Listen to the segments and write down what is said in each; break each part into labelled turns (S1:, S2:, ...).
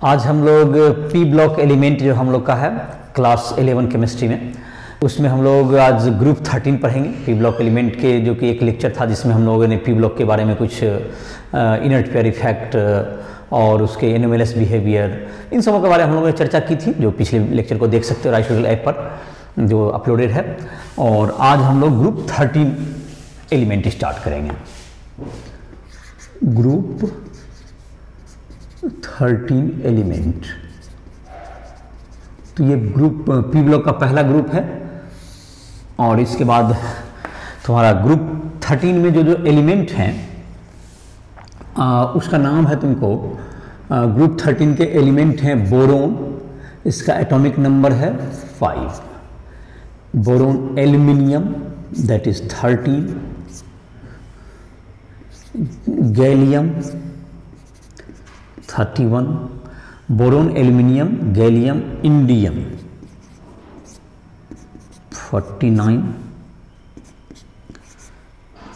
S1: आज हम लोग पी ब्लॉक एलिमेंट जो हम लोग का है क्लास 11 केमिस्ट्री में, उसमें हम लोग आज ग्रुप 13 पढ़ेंगे पी ब्लॉक एलिमेंट के, जो कि एक लेक्चर था जिसमें हम लोगों ने पी ब्लॉक के बारे में कुछ इनर्ट पेयर इफेक्ट और उसके एनोमलस बिहेवियर, इन सबों के बारे में हम लोगों ने चर्चा की थी, जो पिछले लेक्चर को देख सकते हो राइट ऐप पर जो अपलोडेड है। और आज हम लोग ग्रुप 13 एलिमेंट स्टार्ट करेंगे। ग्रुप 13 एलिमेंट, तो ये ग्रुप पी ब्लॉक का पहला ग्रुप है। और इसके बाद तुम्हारा ग्रुप 13 में जो एलिमेंट हैं उसका नाम है तुमको, ग्रुप 13 के एलिमेंट हैं बोरोन, इसका एटॉमिक नंबर है 5। Boron aluminium that is 13, gallium 31, boron aluminium gallium indium 49,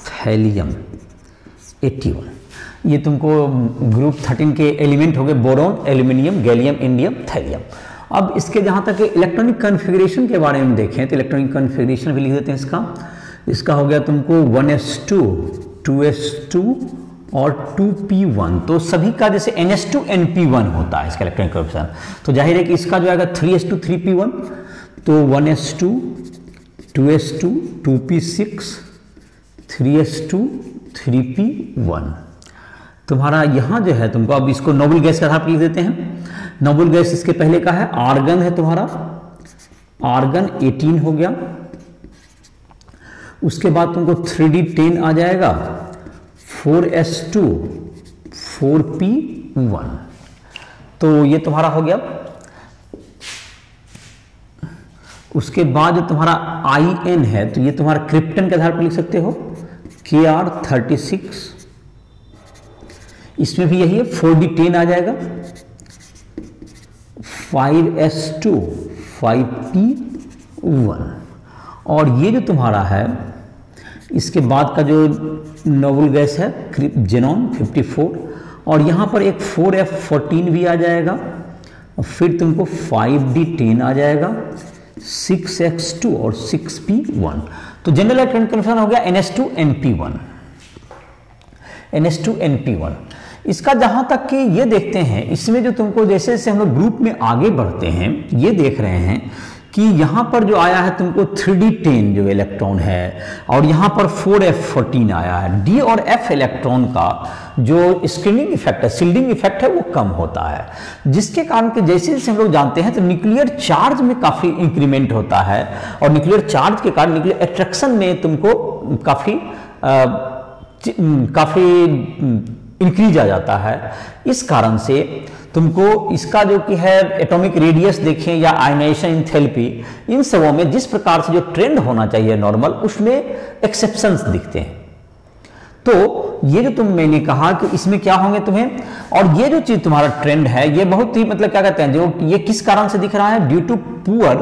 S1: thallium 81। ये तुमको ग्रुप 13 के एलिमेंट हो गए, boron aluminium gallium indium thallium. अब इसके जहाँ तक इलेक्ट्रॉनिक कन्फिगरेशन के बारे में देखें तो इलेक्ट्रॉनिक कन्फिगरेशन भी लिख देते हैं इसका हो गया तुमको 1s2 2s2 और 2p1। तो सभी का जैसे ns2 np1 होता है इसका इलेक्ट्रॉनिक कन्फिगरेशन, तो जाहिर है कि इसका जो आएगा 3s2 3p1, तो 1s2 2s2 2p6 3s2 3p1। तुम्हारा यहाँ जो है तुमको, अब इसको नोबल गैस के आधार पर लिख देते हैं। नोबल गैस इसके पहले का है, आर्गन है तुम्हारा, आर्गन 18 हो गया। उसके बाद तुमको 3d10 आ जाएगा, 4s2 4p1। तो ये तुम्हारा हो गया। उसके बाद जो तुम्हारा IN है, तो ये तुम्हारा क्रिप्टन के आधार पर लिख सकते हो, Kr36। इसमें भी यही है, 4d10 आ जाएगा, 5s2 5p1। और ये जो तुम्हारा है इसके बाद का जो नोबल गैस है जेनॉन 54, और यहाँ पर एक 4f14 भी आ जाएगा, और फिर तुमको 5d10 आ जाएगा, 6x2 और 6p1। तो जनरल इलेक्ट्रॉनिक कन्फिगरेशन हो गया ns2 np1, ns2 np1। इसका जहां तक कि ये देखते हैं, इसमें जो तुमको जैसे जैसे हम लोग ग्रुप में आगे बढ़ते हैं ये देख रहे हैं कि यहाँ पर जो आया है तुमको 3d10 जो इलेक्ट्रॉन है, और यहाँ पर 4f14 आया है। d और f इलेक्ट्रॉन का जो स्क्रीनिंग इफेक्ट है, सील्डिंग इफेक्ट है, वो कम होता है, जिसके कारण कि जैसे जैसे हम लोग जानते हैं तो न्यूक्लियर चार्ज में काफ़ी इंक्रीमेंट होता है, और न्यूक्लियर चार्ज के कारण न्यूक्लियर अट्रैक्शन में तुमको काफ़ी इंक्रीज आ जाता है। इस कारण से तुमको इसका जो कि है एटॉमिक रेडियस देखें या आयनाइजेशन एंथैल्पी, इन सबों में जिस प्रकार से जो ट्रेंड होना चाहिए नॉर्मल, उसमें एक्सेप्शंस दिखते हैं। तो ये जो मैंने कहा कि इसमें क्या होंगे तुम्हें, और ये जो चीज तुम्हारा ट्रेंड है ये बहुत ही मतलब क्या कहते हैं, जो ये किस कारण से दिख रहा है, ड्यू टू पुअर,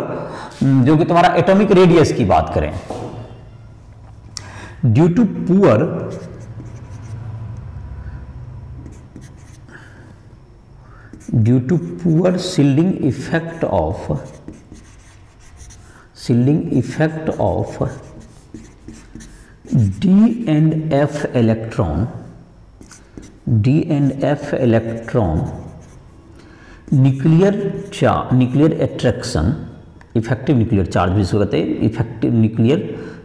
S1: जो कि तुम्हारा एटॉमिक रेडियस की बात करें, due to poor shielding effect of D and F electron, nuclear attraction, effective nuclear charge भी इसको कहते हैं, effective nuclear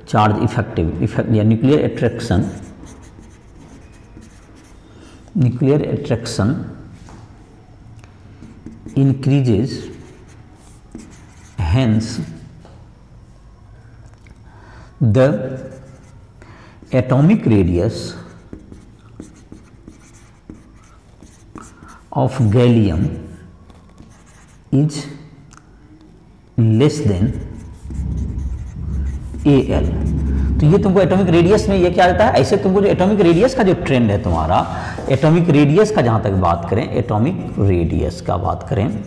S1: charge effect या nuclear attraction increases, hence the atomic radius of gallium is less than Al। तो ये तुमको atomic radius में ये क्या आता है, ऐसे तुमको जो एटॉमिक रेडियस का जो ट्रेंड है तुम्हारा, एटॉमिक रेडियस का जहां तक बात करें, एटॉमिक रेडियस का बात करें,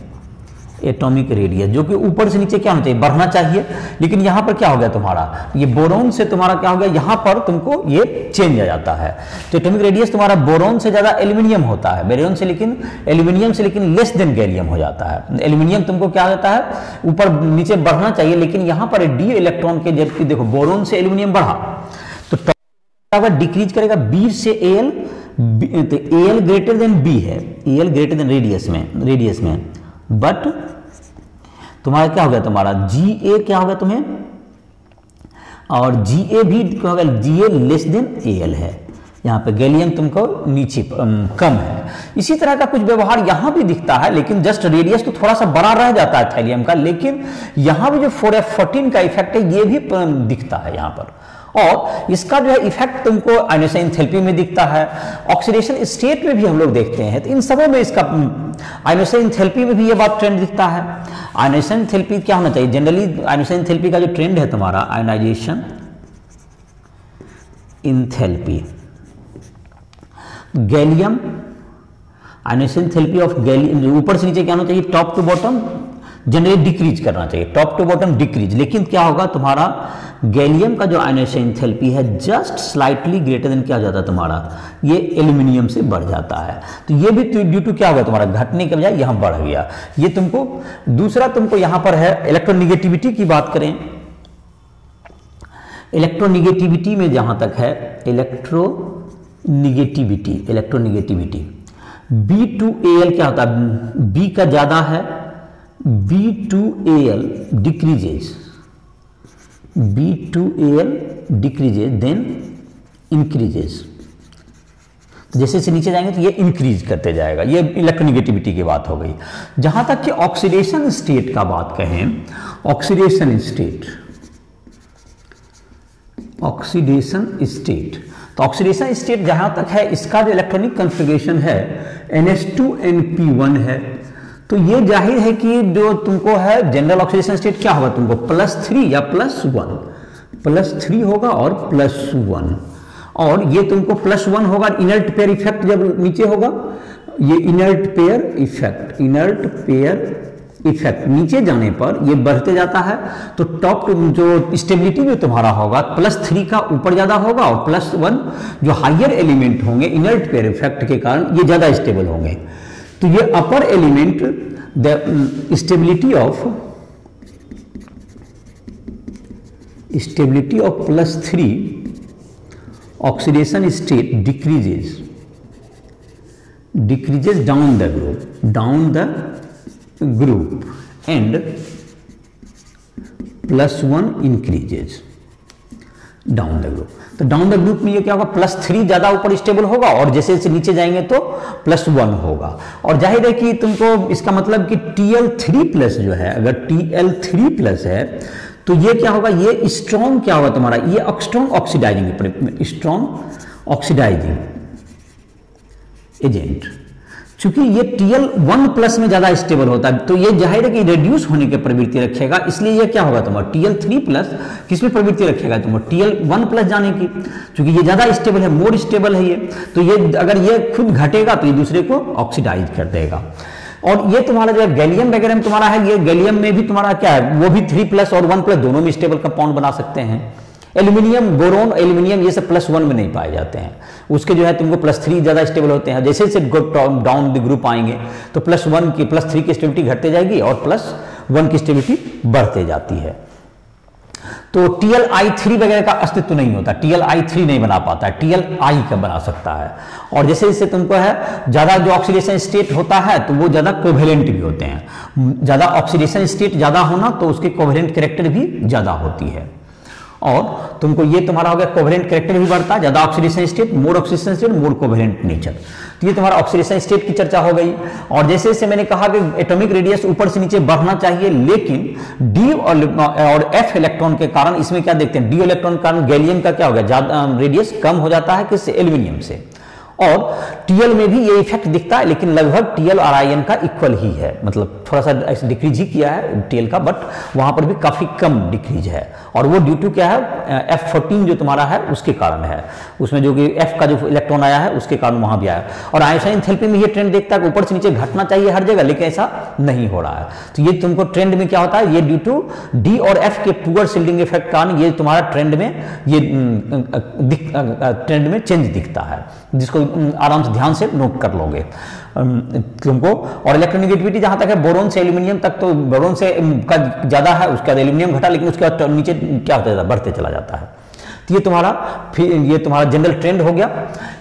S1: एटॉमिक रेडियस, जो कि ऊपर से नीचे क्या होना चाहिए, बढ़ना चाहिए, लेकिन यहां पर क्या हो गया तुम्हारा, ये बोरोन से तुम्हारा क्या हो गया, यहां पर तुमको ये चेंज आ जाता है। तो एटॉमिक रेडियस तुम्हारा बोरोन से ज्यादा एल्यूमिनियम होता है, बोरोन से लेकिन एल्यूमिनियम से लेकिन लेस देन गैलियम हो जाता है। एल्यूमिनियम तुमको क्या होता है, ऊपर नीचे बढ़ना चाहिए, लेकिन यहां पर डी इलेक्ट्रॉन के, जबकि देखो बोरोन से एल्यूमिनियम बढ़ा तो डिक्रीज करेगा बी से एल, तो एल ग्रेटर देन बी है, एल ग्रेटर देन रेडियस में, बट तुम्हारा क्या हो गया, तुम्हारा जी ए क्या होगा तुम्हें, और जी ए भी क्या होगा, जी ए लेस देन ए एल है, यहाँ पे गैलियम तुमको नीचे कम है। इसी तरह का कुछ व्यवहार यहाँ भी दिखता है, लेकिन जस्ट रेडियस तो थोड़ा सा बड़ा रह जाता है थैलियम का, लेकिन यहाँ भी जो 4f14 का इफेक्ट है ये भी दिखता है यहाँ पर, और इसका जो है इफेक्ट तुमको आयोनाइजेशन एंथैल्पी में दिखता है, ऑक्सीडेशन स्टेट में भी हम लोग देखते हैं। तो इन सबों में इसका आयोनाइजेशन एंथैल्पी में भी ये बात ट्रेंड दिखता है। आयोनाइजेशन एंथैल्पी क्या होना चाहिए, जनरली आयोनाइजेशन एंथैल्पी का जो ट्रेंड है तुम्हारा, ionization enthalpy gallium, ionization enthalpy of gallium ऊपर से नीचे क्या होना चाहिए, top to bottom generally decrease करना चाहिए, टॉप टू बॉटम डिक्रीज, लेकिन क्या होगा तुम्हारा गैलियम का जो आयोनाइजेशन एंथैल्पी है जस्ट स्लाइटली ग्रेटर देन क्या हो जाता है तुम्हारा, ये एल्यूमिनियम से बढ़ जाता है। तो ये भी ड्यू टू क्या होगा तुम्हारा, घटने के बजाय यहां बढ़ गया। ये तुमको दूसरा तुमको यहां पर है इलेक्ट्रोनिगेटिविटी की बात करें, इलेक्ट्रोनिगेटिविटी में जहां तक है इलेक्ट्रोनिगेटिविटी B2Al क्या होता है, B का ज्यादा है, B2Al डिक्रीजेज देन इंक्रीजेज, जैसे से नीचे जाएंगे तो ये इंक्रीज करते जाएगा। ये इलेक्ट्रोनिगेटिविटी की बात हो गई। जहां तक कि ऑक्सीडेशन स्टेट का बात कहें, ऑक्सीडेशन स्टेट तो ऑक्सीडेशन स्टेट जहां तक है, इसका जो इलेक्ट्रॉनिक कॉन्फ़िगरेशन है NH2NP1 है। तो ये जाहिर है कि जो तुमको है जनरल ऑक्सीडेशन स्टेट क्या होगा, तुमको +3 या +1, +3 होगा और +1, और ये तुमको +1 होगा इनर्ट पेयर इफेक्ट जब नीचे होगा, ये इनर्ट पेयर इफेक्ट नीचे जाने पर ये बढ़ते जाता है। तो टॉप जो स्टेबिलिटी में तुम्हारा होगा +3 का ऊपर ज्यादा होगा, और +1 जो हायर एलिमेंट होंगे इनर्ट पेयर इफेक्ट के कारण ये ज्यादा स्टेबल होंगे। तो ये upper element the stability of +3 oxidation state decreases down the group and +1 increases down the group. तो डाउन द ग्रुप में ये क्या होगा, +3 ज्यादा ऊपर स्टेबल होगा, और जैसे जैसे नीचे जाएंगे तो +1 होगा। और जाहिर है कि तुमको इसका मतलब कि Tl3+ जो है, अगर Tl3+ है तो ये क्या होगा, ये स्ट्रॉन्ग क्या होगा तुम्हारा, ये स्ट्रॉन्ग ऑक्सीडाइजिंग एजेंट। चूंकि ये Tl1+ में ज्यादा स्टेबल होता है, तो ये जाहिर है कि रिड्यूस होने की प्रवृत्ति रखेगा, इसलिए ये क्या होगा तुम्हारा Tl3+ किसमें प्रवृत्ति रखेगा तुम्हारा, Tl1+ जाने की, क्योंकि ये ज्यादा स्टेबल है, मोर स्टेबल है ये। तो ये अगर ये खुद घटेगा तो ये दूसरे को ऑक्सीडाइज कर देगा। और ये तुम्हारा जो गैलियम वगैरह में तुम्हारा है, ये गैलियम में भी तुम्हारा क्या है, वो भी 3+ और 1+ दोनों में स्टेबल कंपाउंड बना सकते हैं। एल्यूमिनियम, बोरोन, एल्यूमिनियम ये सब +1 में नहीं पाए जाते हैं, उसके जो है तुमको +3 ज्यादा स्टेबल होते हैं। जैसे जैसे डाउन द ग्रुप आएंगे तो +1 की +3 की स्टेबिलिटी घटते जाएगी और +1 की स्टेबिलिटी बढ़ते जाती है। तो Tli3 वगैरह का अस्तित्व नहीं होता, Tli3 नहीं बना पाता है, Tli का बना सकता है। और जैसे जैसे तुमको है ज्यादा जो ऑक्सीडेशन स्टेट होता है तो वो ज्यादा कोवेलेंट भी होते हैं, ज्यादा ऑक्सीडेशन स्टेट ज्यादा होना तो उसके कोवेलेंट कैरेक्टर भी ज्यादा होती है। और तुमको ये तुम्हारा हो गया कोवेलेंट कैरेक्टर भी बढ़ता है, ज्यादा ऑक्सीडेशन स्टेट, मोर ऑक्सीडेशन स्टेट, मोर कोवेलेंट नेचर। तो ये तुम्हारा ऑक्सीडेशन स्टेट की चर्चा हो गई। और जैसे जैसे मैंने कहा कि एटॉमिक रेडियस ऊपर से नीचे बढ़ना चाहिए, लेकिन डी और एफ इलेक्ट्रॉन के कारण इसमें क्या देखते हैं, डी इलेक्ट्रॉन के कारण गैलियम का क्या हो गया, ज्यादा रेडियस कम हो जाता है किससे, एल्यूमिनियम से। और Tl में भी ये इफेक्ट दिखता है, लेकिन लगभग Tl और आयन का इक्वल ही है, मतलब थोड़ा सा डिक्रीज ही किया है Tl का, बट वहां पर भी काफी कम डिक्रीज है। और वो ड्यू टू क्या है, F14 जो तुम्हारा है उसके कारण है, उसमें जो कि F का जो इलेक्ट्रॉन आया है उसके कारण वहां भी आया। और आयोनाइजेशन एंथैल्पी में ये ट्रेंड देखता है कि ऊपर से नीचे घटना चाहिए हर जगह, लेकिन ऐसा नहीं हो रहा है। तो ये तुमको ट्रेंड में क्या होता है, ये ड्यू टू डी और एफ के पुअर शील्डिंग इफेक्ट कारण ये तुम्हारा ट्रेंड में ये ट्रेंड में चेंज दिखता है, जिसको आराम से ध्यान से नोट कर लोगे तुमको। और इलेक्ट्रोनेगेटिविटी जहां तक है बोरोन से एल्यूमिनियम तक, तो बोरोन से का ज्यादा है, उसके बाद एल्यूमिनियम घटा, लेकिन उसके बाद नीचे क्या होता है, बढ़ते चला जाता है। तो ये तुम्हारा जनरल ट्रेंड हो गया।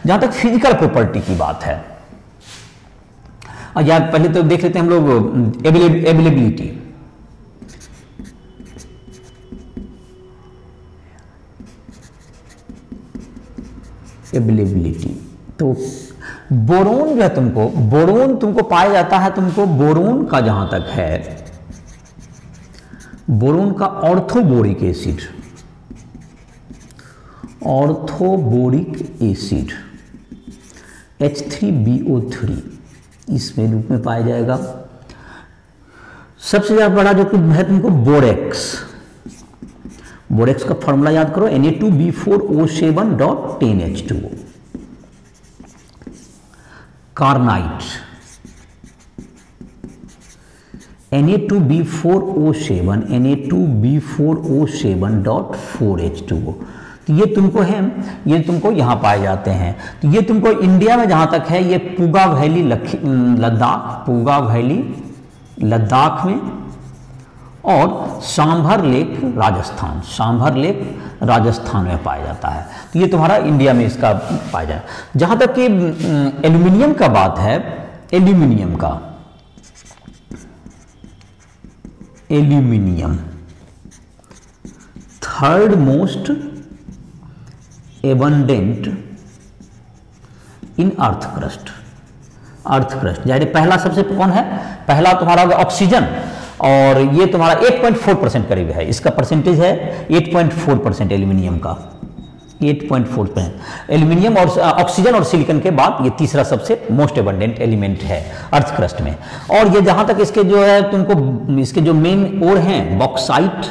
S1: जहां तक फिजिकल प्रॉपर्टी की बात है, यार पहले तो देख लेते हैं हम लोग अवेलेबिलिटी। तो बोरोन जो है बोरोन तुमको पाया जाता है, तुमको बोरोन का जहां तक है, बोरोन का ऑर्थोबोरिक एसिड H3BO3 इसमें रूप में पाया जाएगा। सबसे ज्यादा बड़ा जो है तुमको बोरेक्स का फॉर्मूला याद करो, Na2B4O7.10H2O। कार्नाइट Na2B4O7.4H2O। तो ये तुमको है, ये तुमको यहां पाए जाते हैं। तो ये तुमको इंडिया में जहां तक है, ये पूगा वैली लद्दाख में, और सांभर लेक राजस्थान में पाया जाता है। तो ये तुम्हारा इंडिया में इसका पाया जाए। जहां तक कि एल्यूमिनियम का बात है, एल्यूमिनियम थर्ड मोस्ट एबंडेंट इन अर्थ क्रस्ट। जाहिर पहला सबसे कौन है, पहला तुम्हारा होगा ऑक्सीजन, और ये तुम्हारा 8.4% करीब है, इसका परसेंटेज है 8.4% एल्यूमिनियम का, 8.4%। एल्यूमिनियम और ऑक्सीजन और सिलिकॉन के बाद ये तीसरा सबसे मोस्ट एबंडेंट एलिमेंट है अर्थ क्रस्ट में। और ये जहां तक इसके जो है तुमको इसके जो मेन ओर हैं, बॉक्साइट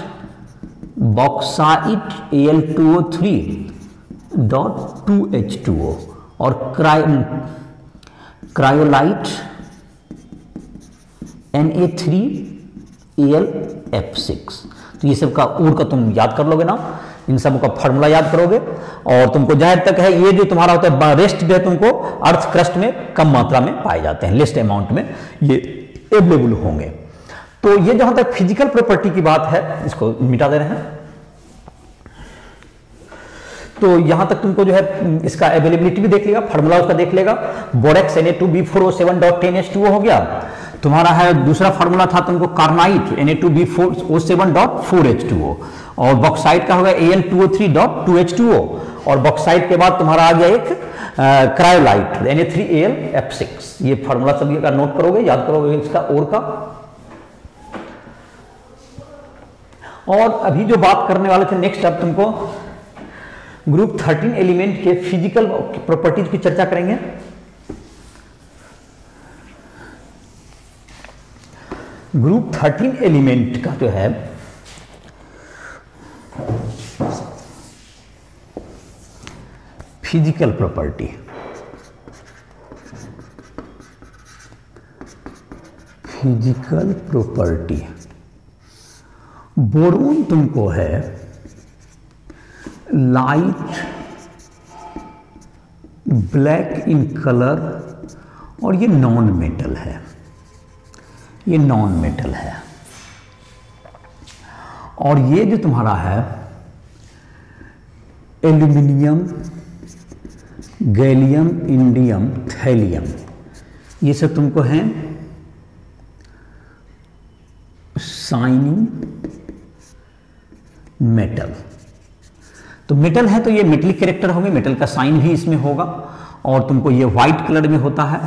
S1: Al2O3.2H2O और क्रायोलाइट Na3Alf6। तो ये सब का ओर का तुम याद कर लोगे ना, इन सब का फॉर्मूला याद करोगे। और तुमको जहां तक है ये जो तुम्हारा होता है रेस्ट जो है तुमको अर्थ क्रस्ट में कम मात्रा में पाए जाते हैं, लेस्ट अमाउंट में ये अवेलेबल होंगे। तो ये जहां तक फिजिकल प्रॉपर्टी की बात है, इसको मिटा दे रहे हैं। तो यहां तक तुमको जो है इसका अवेलेबिलिटी भी देख लेगा, फार्मूला उसका देख लेगा। बोरेक्स Na2B4O7.10H2O हो गया तुम्हारा है। दूसरा फार्मूला था तुमको कार्नाइट Na2B4O7.4H2O, और बॉक्साइट का होगा Al2O3.2H2O, और बॉक्साइट के बाद तुम्हारा आ गया एक क्रायोलाइट Na3Alf6। ये फार्मूला सभी का नोट करोगे, याद करोगे इसका और का। और अभी जो बात करने वाले थे नेक्स्ट, अब तुमको ग्रुप 13 एलिमेंट के फिजिकल प्रॉपर्टीज की चर्चा करेंगे। ग्रुप 13 एलिमेंट का जो है फिजिकल प्रॉपर्टी, बोरोन तुमको है लाइट ब्लैक इन कलर, और ये नॉन मेटल है, और ये जो तुम्हारा है एल्यूमिनियम, गैलियम, इंडियम, थैलियम, ये सब तुमको है शाइनिंग मेटल। तो मेटल है तो ये मेटलिक कैरेक्टर होंगे, मेटल का साइन भी इसमें होगा, और तुमको ये व्हाइट कलर में होता है।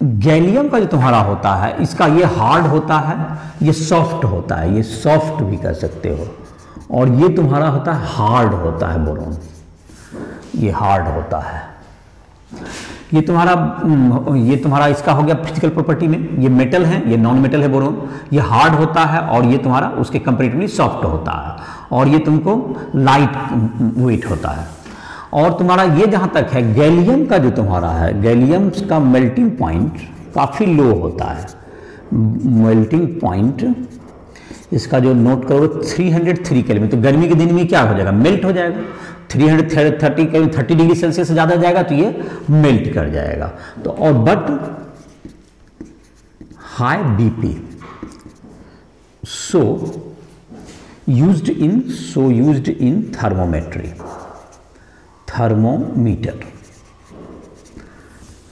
S1: गैलियम का जो तुम्हारा होता है, इसका ये हार्ड होता है, ये सॉफ्ट होता है, ये सॉफ्ट भी कह सकते हो, और ये तुम्हारा होता है हार्ड होता है बोरोन, ये हार्ड होता है। ये तुम्हारा इसका हो गया फिजिकल प्रॉपर्टी में, ये मेटल है, ये नॉन मेटल है बोरोन, ये हार्ड होता है, और ये तुम्हारा उसके कंपेरेटिवली सॉफ्ट होता है, और ये तुमको लाइट वेट होता है। और तुम्हारा ये जहां तक है गैलियम का जो तुम्हारा है, गैलियम का मेल्टिंग पॉइंट काफी लो होता है, मेल्टिंग पॉइंट इसका जो नोट करोगे 303 केल्विन, तो गर्मी के दिन में क्या हो जाएगा, मेल्ट हो जाएगा। 30 डिग्री सेल्सियस से ज़्यादा जाएगा तो ये मेल्ट कर जाएगा। तो और but high BP so used in thermometer.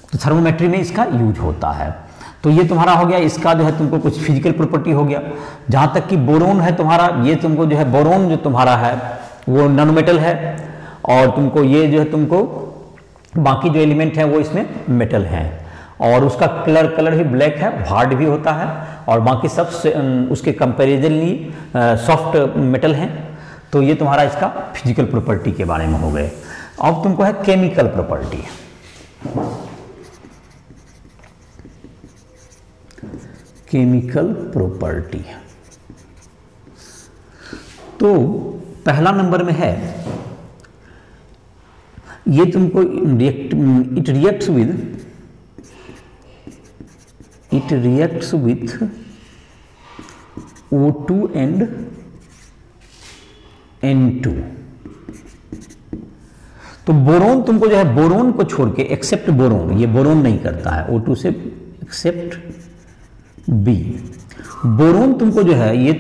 S1: तो थर्मोमेट्री में इसका यूज होता है। तो ये तुम्हारा हो गया, इसका जो है तुमको कुछ फिजिकल प्रॉपर्टी हो गया। जहाँ तक कि बोरोन है तुम्हारा, ये तुमको जो है बोरोन जो तुम्हारा है वो नॉन-मेटल है, और तुमको ये जो है तुमको बाकी जो एलिमेंट है वो इसमें मेटल है, और उसका कलर भी ब्लैक है, हार्ड भी होता है, और बाकी सब उसके कंपेरिजनली सॉफ्ट मेटल हैं। तो ये तुम्हारा इसका फिजिकल प्रॉपर्टी के बारे में हो गए। अब तुमको है केमिकल प्रॉपर्टी। केमिकल प्रॉपर्टी तो पहला नंबर में है, ये तुमको it reacts with O2 and N2। तो बोरोन तुमको जो है, बोरोन को छोड़ के एक्सेप्ट बोरोन, ये बोरोन नहीं करता है O2 से, एक्सेप्ट बी। बोरोन तुमको जो है ये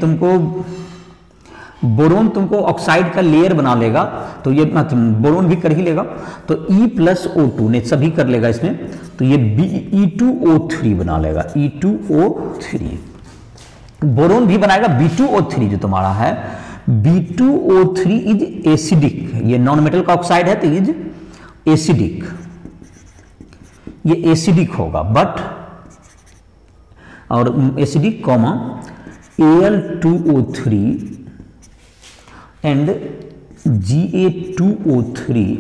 S1: बोरोन तुमको ऑक्साइड का लेयर बना लेगा, तो ये बोरोन भी कर ही लेगा, तो E+O2 ने सभी कर लेगा इसमें, तो ये E2O3 बना लेगा, E2O3। बोरोन भी बनाएगा B2O3 जो तुम्हारा है, B2O3 इज एसिडिक, ये नॉन मेटल का ऑक्साइड है तो इज एसिडिक, ये एसिडिक होगा, बट और acidic comma Al2O3 and Ga2O3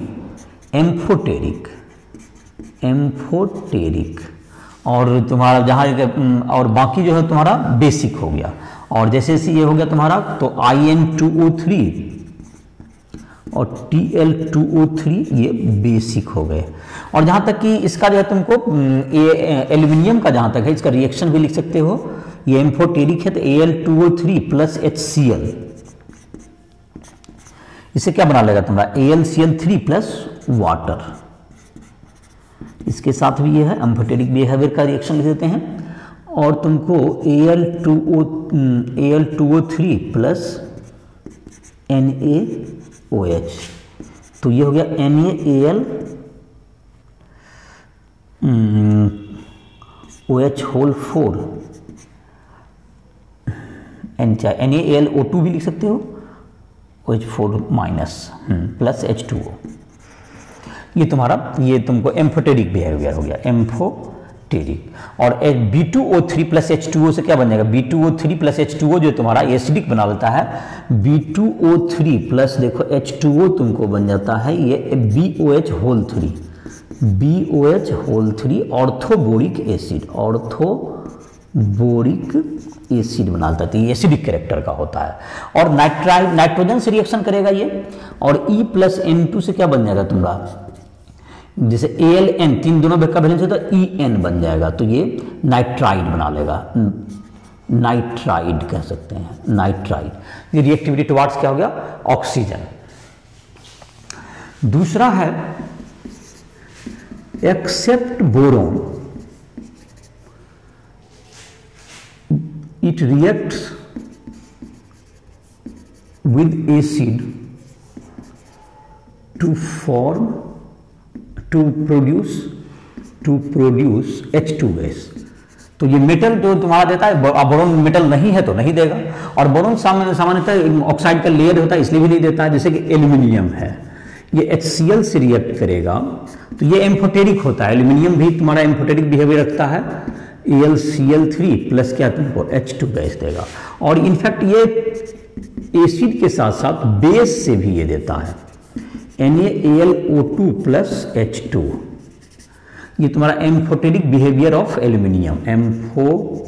S1: amphoteric, और तुम्हारा जहाँ और बाकी जो है तुम्हारा बेसिक हो गया। और जैसे ये हो गया तुम्हारा, तो In2O3 और Tl2O3 ये बेसिक हो गए। और जहाँ तक कि इसका जो है तुमको एल्यूमिनियम का जहाँ तक है, इसका रिएक्शन भी लिख सकते हो, ये एम्फोटेरिक है, तो Al2O3 प्लस HCl, इसे क्या बना लेगा तुम्हारा AlCl3 प्लस वाटर। इसके साथ भी ये है एम्फोटेरिक बिहेवियर का रिएक्शन लिख देते हैं। और तुमको Al2O3 प्लस NaOH, तो ये हो गया NaOH होल 4, NaAlO2 भी लिख सकते हो, OH4 माइनस प्लस H2O। ये तुम्हारा, ये तुमको एम्फोटेरिक बिहेवियर हो गया, एम्फोटेरिक। और B2O3 प्लस H2O से क्या बन जाएगा, B2O3 प्लस H2O जो तुम्हारा एसिडिक बना लेता है, B2O3 प्लस देखो H2O तुमको बन जाता है ये BOH whole 3, BOH whole 3 orthoboric acid बना लेता है, तो ये एसिडिक कैरेक्टर का होता है। और नाइट्रोजन से रिएक्शन करेगा ये, और E+N2 से क्या बन जाएगा तुम्हारा, जैसे AlN, तीन दोनों का बैलेंस होता है, En बन जाएगा, तो ये नाइट्राइड बना लेगा, नाइट्राइड कह सकते हैं, नाइट्राइड। ये रिएक्टिविटी टुवार्ड्स क्या हो गया, ऑक्सीजन। दूसरा है except boron it reacts with acid to produce H2 gas. तो ये मेटल जो तुम्हारा देता है, बोरोन मेटल नहीं है तो नहीं देगा, और बोरोन सामान्यतः ऑक्साइड का लेयर होता है इसलिए भी नहीं देता है, जैसे कि एल्यूमिनियम है, ये HCl से रिएक्ट करेगा तो ये एम्फोटेरिक होता है, एल्यूमिनियम भी तुम्हारा एम्फोटेरिक बिहेवियर रखता है, AlCl3 प्लस क्या तुमको H2 गैस देगा। और इनफैक्ट ये एसिड के साथ साथ बेस से भी ये देता है, NaAlO2 प्लस H2। ये तुम्हारा amphoteric behaviour of aluminium, amphoteric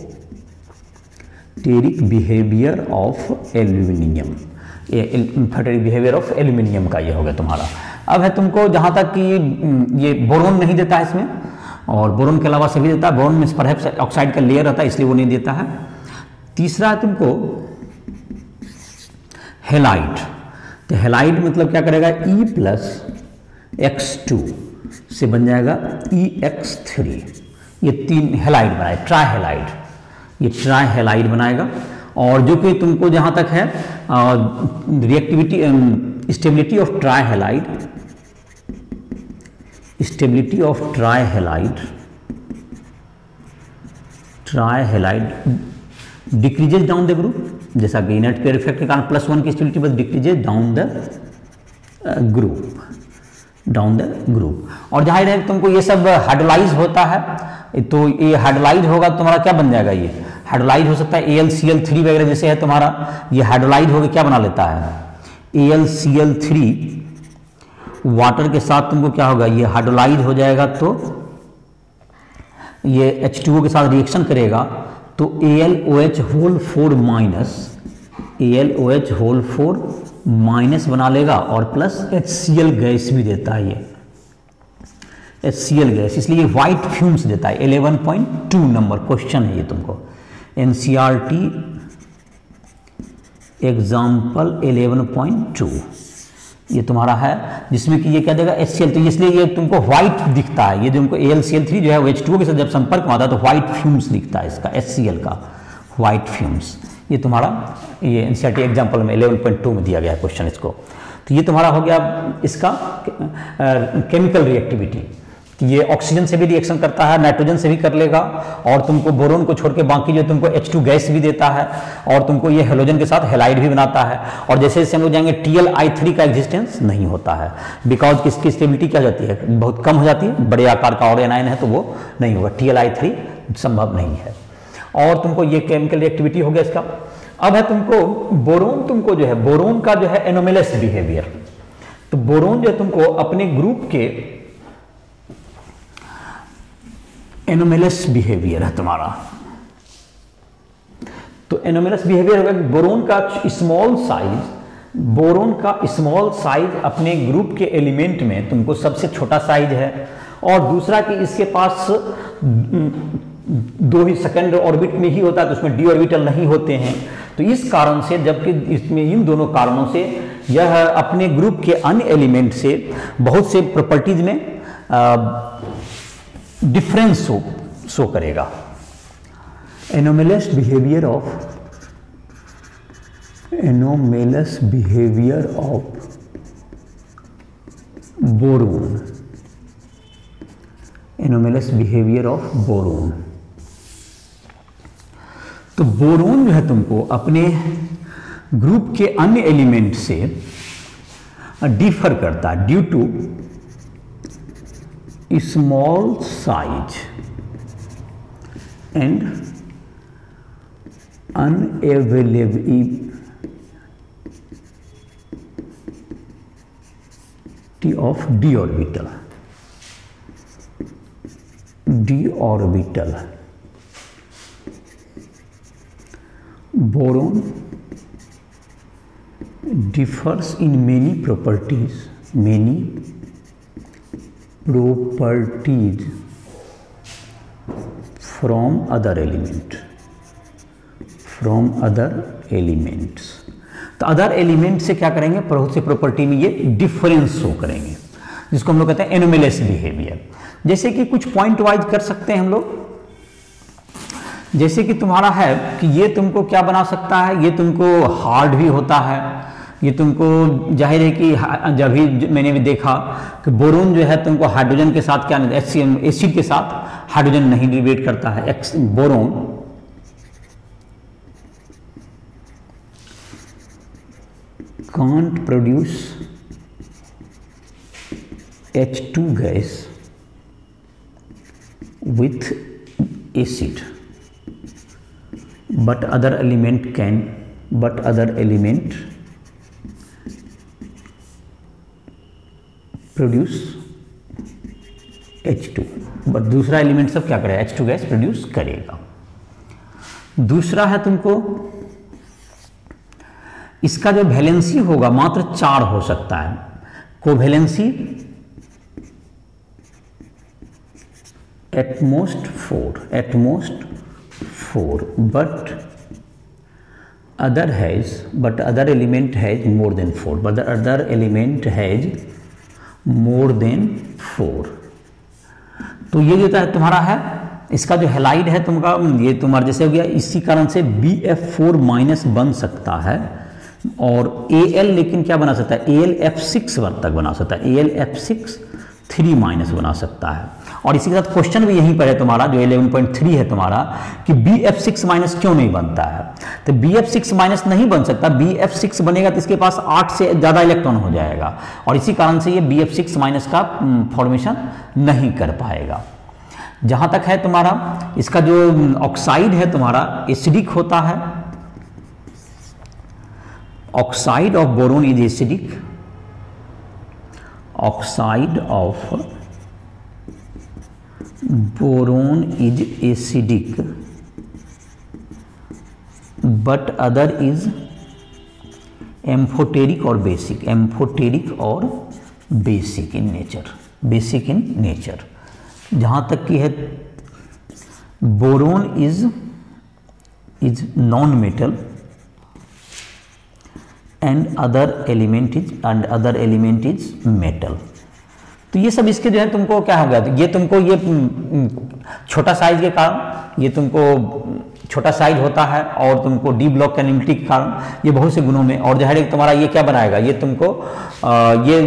S1: behaviour of aluminium, amphoteric behaviour of aluminium का ये हो गया तुम्हारा। अब है तुमको जहाँ तक कि ये बोरोन नहीं देता है इसमें, और बोरोन के अलावा सभी देता है। बोरोन में परहैप्स ऑक्साइड का लेयर रहता है इसलिए वो नहीं देता है। तीसरा है तुमको हेलाइड। तो हेलाइड मतलब क्या करेगा, E+X2 से बन जाएगा EX3। ये 3 हेलाइड बनाए, ट्राई हेलाइड, ये ट्राई हेलाइड बनाएगा। और जो कि तुमको जहां तक है reactivity stability of try halide, stability of try halide decreases down the group, जैसा कि इनर्ट पेयर इफेक्ट के कारण +1 की स्टेबिलिटी बस डिक्रीजेज डाउन द ग्रुप। और जाहिर है तुमको ये सब हाइड्रोलाइज होता है, तो ये हाइड्रोलाइज होगा तुम्हारा क्या बन जाएगा, ये हाइड्रोलाइज हो सकता है AlCl3 वगैरह जैसे है तुम्हारा, ये हाइड्रोलाइज होकर क्या बना लेता है, AlCl3 वाटर के साथ तुमको क्या होगा, ये हाइड्रोलाइज हो जाएगा तो ये H2O के साथ रिएक्शन करेगा तो AlOH4- बना लेगा और प्लस HCl गैस भी देता है, ये HCl गैस, इसलिए व्हाइट फ्यूम्स देता है। 11.2 नंबर क्वेश्चन है ये तुमको, NCERT एग्जाम्पल 11.2 ये तुम्हारा है, जिसमें कि ये क्या देगा HCl, तो इसलिए ये तुमको व्हाइट दिखता है। ये तुमको AlCl3 जो है वो H2O के साथ जब संपर्क में आता है तो व्हाइट फ्यूम्स दिखता है इसका, HCl का व्हाइट फ्यूम्स। ये तुम्हारा ये NCERT एग्जाम्पल में 11.2 में दिया गया है क्वेश्चन इसको। तो ये तुम्हारा हो गया इसका केमिकल रिएक्टिविटी, ये ऑक्सीजन से भी रिएक्शन करता है, नाइट्रोजन से भी कर लेगा, और तुमको बोरोन को छोड़ के बाकी जो तुमको H2 गैस भी देता है, और तुमको ये हेलोजन के साथ हेलाइड भी बनाता है। और जैसे जैसे हम लोग जाएंगे TlI3 का एग्जिस्टेंस नहीं होता है, बिकॉज किसकी स्टेबिलिटी क्या हो जाती है, बहुत कम हो जाती है, बड़े आकार का और एनायन है तो वो नहीं होगा, TlI3 संभव नहीं है। और तुमको ये केमिकल रिएक्टिविटी हो गया इसका। अब है तुमको बोरोन, तुमको जो है बोरोन का जो है एनोमेलस बिहेवियर। तो बोरोन जो है तुमको अपने ग्रुप के एनोमेलस बिहेवियर है तुम्हारा। तो एनोमेलस बिहेवियर होगा बोरोन का स्मॉल साइज अपने ग्रुप के एलिमेंट में तुमको सबसे छोटा साइज है, और दूसरा कि इसके पास 2 ही सेकंड ऑर्बिट में ही होता है, तो उसमें d ऑर्बिटल नहीं होते हैं। तो इस कारण से, जबकि इसमें इन दोनों कारणों से यह अपने ग्रुप के अन्य एलिमेंट से बहुत से प्रॉपर्टीज में डिफरेंस शो करेगा। Anomalous behaviour of boron, anomalous behaviour of boron. तो बोरोन जो है तुमको अपने ग्रुप के अन्य एलिमेंट से डिफर करता है due to small size and unavailability of d orbital. Boron differs in many properties from other elements। तो अदर एलिमेंट से क्या करेंगे, बहुत से प्रॉपर्टी में ये डिफरेंस शो करेंगे, जिसको हम लोग कहते हैं एनोमेलस बिहेवियर। जैसे कि कुछ पॉइंट वाइज कर सकते हैं हम लोग, जैसे कि तुम्हारा है कि ये तुमको क्या बना सकता है, ये तुमको हार्ड भी होता है, ये तुमको जाहिर है कि जब भी मैंने भी देखा कि बोरोन जो है तुमको हाइड्रोजन के साथ क्या एसिड के साथ हाइड्रोजन नहीं रिलेट करता है। Boron can't produce H2 gas with acid, but other element produce H2, but दूसरा एलिमेंट सब क्या करेगा, H2 गैस प्रोड्यूस करेगा। दूसरा है तुमको इसका जो वैलेंसी होगा मात्र 4 हो सकता है, covalency at most 4 but other element has more than 4 but the other element has more than 4। तो ये जो तुम्हारा है इसका जो हैलाइड है तुमका ये तुम्हारा जैसे हो गया, इसी कारण से BF4 माइनस बन सकता है और AL लेकिन क्या बना सकता है AlF6 तक बना सकता है, AlF6 3 माइनस बना सकता है। और इसी के साथ क्वेश्चन भी यहीं पर है तुम्हारा जो 11.3 है तुम्हारा कि BF6 माइनस क्यों नहीं बनता है। तो BF6 माइनस नहीं बन सकता, BF6 बनेगा तो इसके पास 8 से ज़्यादा इलेक्ट्रॉन हो जाएगा और इसी कारण से ये BF6 माइनस का फॉर्मेशन नहीं कर पाएगा। जहाँ तक है तुम्हारा इसका जो ऑक्साइड है तुम्हारा एसिडिक होता है, oxide of boron is acidic, oxide of boron is acidic but other is amphoteric और बेसिक, एम्फोटेरिक और बेसिक इन नेचर। जहाँ तक की है boron is non metal and other element is metal. तो ये सब इसके जो है तुमको क्या हो गया, तो ये तुमको ये छोटा साइज के कारण ये तुमको छोटा साइज होता है और तुमको डी ब्लॉक कैनिमिटी के कारण ये बहुत से गुणों में, और जो है तुम्हारा ये क्या बनाएगा ये तुमको ये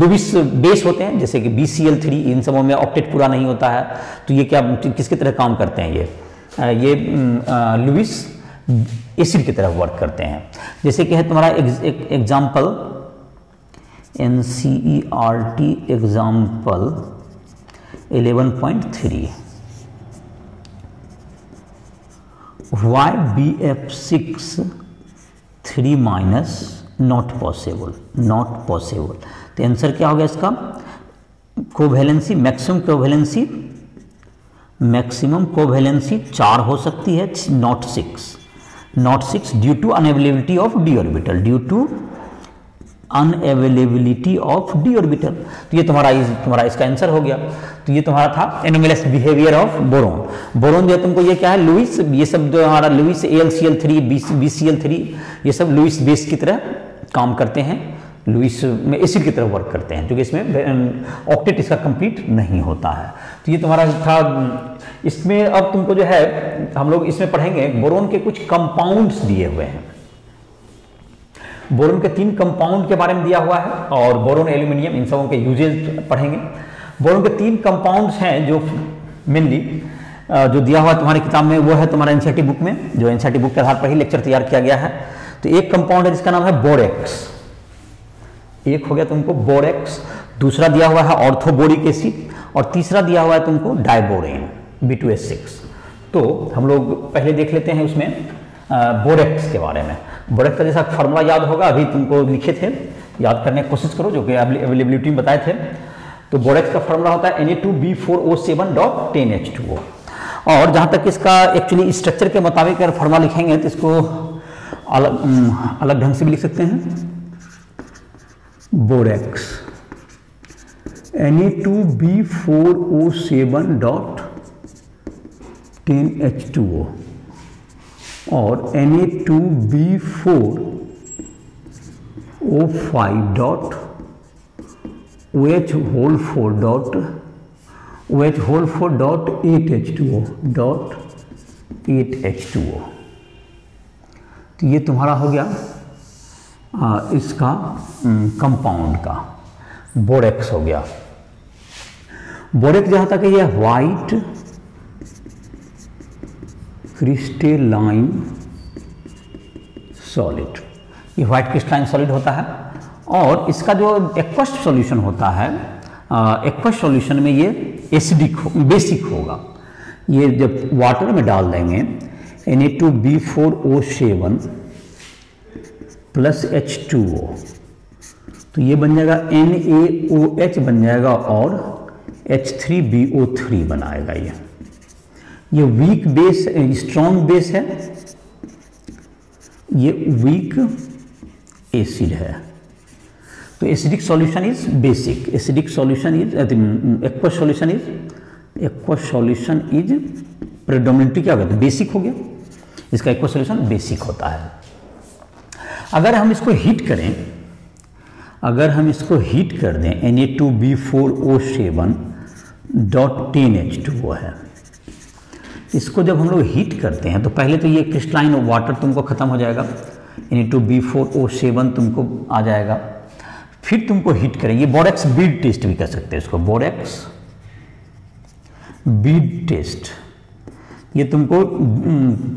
S1: लुईस बेस होते हैं जैसे कि BCl3, इन सबों में ऑक्टेट पूरा नहीं होता है तो ये क्या किसकी तरह काम करते हैं ये लुईस एसिड की तरह वर्क करते हैं। जैसे कि है तुम्हारा example NCERT example 11.3 why BF6 3 minus not possible. तो आंसर क्या हो गया इसका, कोवैलेंसी मैक्सिमम कोवैलेंसी 4 हो सकती है, not 6 due to unavailability of d orbital. तो ये तुम्हारा इसका आंसर हो गया। तो ये तुम्हारा था एनोमलस बिहेवियर ऑफ बोरोन जो है तुमको ये क्या है लुईस, ये सब जो हमारा लुईस AlCl3 BCl3 ये सब लुईस बेस की तरह काम करते हैं, लुईस में एसिड की तरह वर्क करते हैं क्योंकि इसमें ऑक्टेट इसका कंप्लीट नहीं होता है। तो ये तुम्हारा था। इसमें अब तुमको जो है हम लोग इसमें पढ़ेंगे बोरोन के कुछ कंपाउंड्स दिए हुए हैं। बोरोन के 3 कंपाउंड के बारे में दिया हुआ है और बोरोन एल्यूमिनियम इन सबों के यूजेज पढ़ेंगे। बोरोन के 3 कंपाउंड्स हैं जो मेनली जो दिया हुआ तुम्हारी किताब में वो है तुम्हारा एनसीईआरटी बुक में, जो एनसीईआरटी बुक के आधार पर ही लेक्चर तैयार किया गया है। तो एक कंपाउंड है जिसका नाम है बोरेक्स, एक हो गया तुमको बोरेक्स, दूसरा दिया हुआ है ऑर्थोबोरिक एसिड और तीसरा दिया हुआ है तुमको डाइबोरेन B2H6। तो हम लोग पहले देख लेते हैं उसमें बोरेक्स के बारे में। बोरेक्स का जैसा फार्मूला याद होगा, अभी तुमको लिखे थे, याद करने की कोशिश करो जो कि अवेलेबिलिटी में बताए थे। तो बोरेक्स का फार्मूला होता है Na2B4O7.10H2O। और जहाँ तक इसका एक्चुअली स्ट्रक्चर के मुताबिक अगर फार्मूला लिखेंगे तो इसको अलग ढंग से भी लिख सकते हैं। बोरेक्स Na2B4O7.10H2O और Na2B4O5.8H2O। तो ये तुम्हारा हो गया इसका कंपाउंड का बोरेक्स हो गया। बोरेक्स जहाँ तक है ये व्हाइट क्रिस्टलाइन सॉलिड, ये व्हाइट क्रिस्टलाइन सॉलिड होता है और इसका जो एक्वस सॉल्यूशन होता है, एक्वस सॉल्यूशन में ये एसिडिक बेसिक होगा। ये जब वाटर में डाल देंगे Na2B4O7 प्लस H2O तो ये बन जाएगा NaOH बन जाएगा और H3BO3 बनाएगा। ये वीक बेस, स्ट्रॉन्ग बेस है, ये वीक एसिड है। तो acidic solution is basic, acidic solution is aqueous solution is aqua solution is predominantly क्या कहते हैं, बेसिक हो गया, इसका एक्वा सॉल्यूशन बेसिक होता है। अगर हम इसको हीट करें, अगर हम इसको हीट कर दें Na2B4O7.10H2O है, इसको जब हम लोग हीट करते हैं तो पहले तो ये क्रिस्टलाइन वाटर तुमको ख़त्म हो जाएगा, Na2B4O7 तुमको आ जाएगा, फिर तुमको हीट करें, ये बोरेक्स बीड टेस्ट भी कर सकते हैं इसको, बोरेक्स बीड टेस्ट, ये तुमको